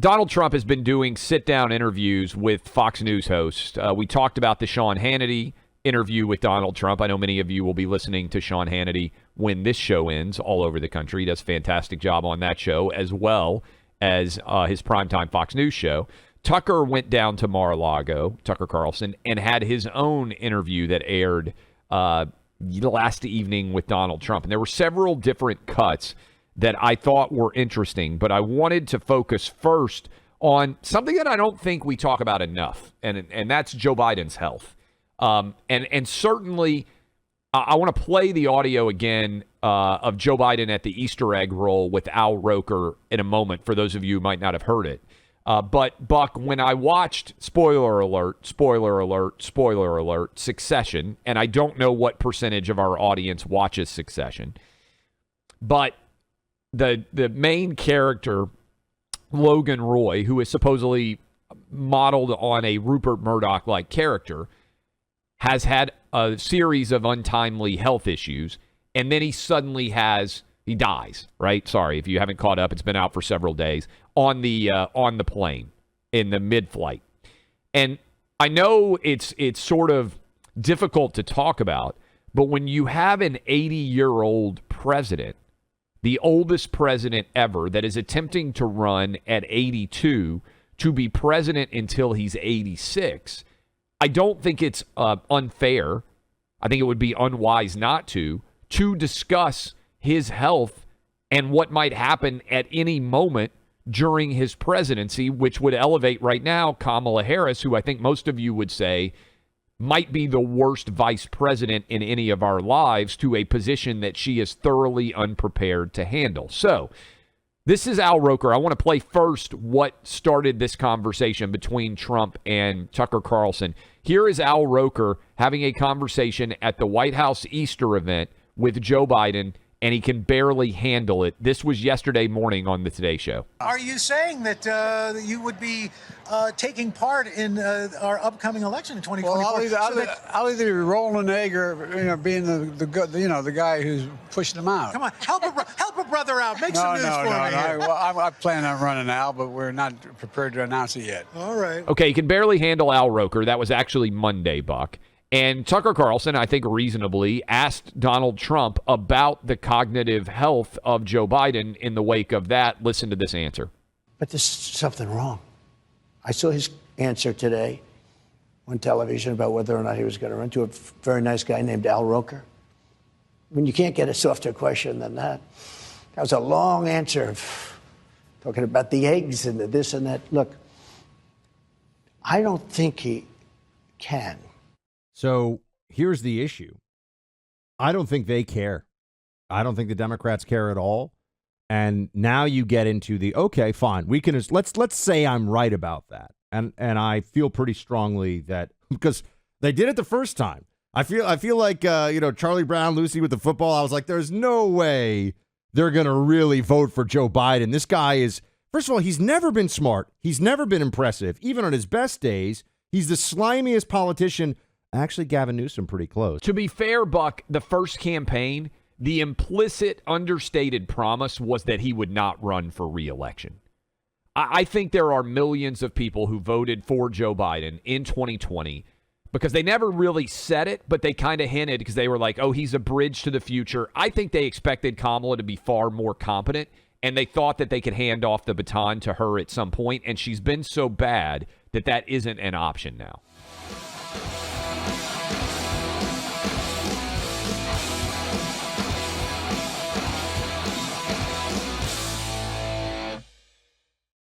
Donald Trump has been doing sit-down interviews with Fox News hosts. We talked about the Sean Hannity interview with Donald Trump. I know many of you will be listening to Sean Hannity when this show ends all over the country. He does a fantastic job on that show, as well as his primetime Fox News show. Tucker went down to Mar-a-Lago, Tucker Carlson, and had his own interview that aired last evening with Donald Trump. And there were several different cuts that I thought were interesting, but I wanted to focus first on something that I don't think we talk about enough, and that's Joe Biden's health. And certainly, I want to play the audio again of Joe Biden at the Easter egg roll with Al Roker in a moment, for those of you who might not have heard it. But, Buck, when I watched, spoiler alert, Succession, and I don't know what percentage of our audience watches Succession, but the main character, Logan Roy, who is supposedly modeled on a Rupert Murdoch-like character, has had a series of untimely health issues, and then he dies, right? Sorry, if you haven't caught up, it's been out for several days, on the plane in the mid-flight. And I know it's sort of difficult to talk about, but when you have an 80-year-old president, the oldest president ever, that is attempting to run at 82 to be president until he's 86, I don't think it's unfair. I think it would be unwise not to discuss his health and what might happen at any moment during his presidency, which would elevate right now Kamala Harris, who I think most of you would say might be the worst vice president in any of our lives, to a position that she is thoroughly unprepared to handle. So this is Al Roker. I want to play first what started this conversation between Trump and Tucker Carlson. Here is Al Roker having a conversation at the White House Easter event with Joe Biden, and he can barely handle it. This was yesterday morning on the Today Show. Are you saying that you would be taking part in our upcoming election in 2024? Well, I'll either be rolling an egg or being the guy who's pushing them out. Come on, help a brother out. Make some news for me. I plan on running Al, but we're not prepared to announce it yet. All right. Okay, he can barely handle Al Roker. That was actually Monday, Buck. And Tucker Carlson, I think reasonably, asked Donald Trump about the cognitive health of Joe Biden in the wake of that. Listen to this answer. But there's something wrong. I saw his answer today on television about whether or not he was going to run to a very nice guy named Al Roker. I mean, you can't get a softer question than that. That was a long answer, talking about the eggs and the this and that. Look, I don't think he can. So here's the issue. I don't think they care. I don't think the Democrats care at all. And now you get into the, okay, fine, we can let's say I'm right about that. And I feel pretty strongly that, because they did it the first time. I feel like Charlie Brown, Lucy with the football. I was like, there's no way they're going to really vote for Joe Biden. This guy is, first of all, he's never been smart. He's never been impressive. Even on his best days, he's the slimiest politician. Actually, Gavin Newsom pretty close. To be fair, Buck, the first campaign, the implicit, understated promise was that he would not run for re-election. I think there are millions of people who voted for Joe Biden in 2020 because they never really said it, but they kind of hinted, because they were like, oh, he's a bridge to the future. I think they expected Kamala to be far more competent, and they thought that they could hand off the baton to her at some point, and she's been so bad that isn't an option now.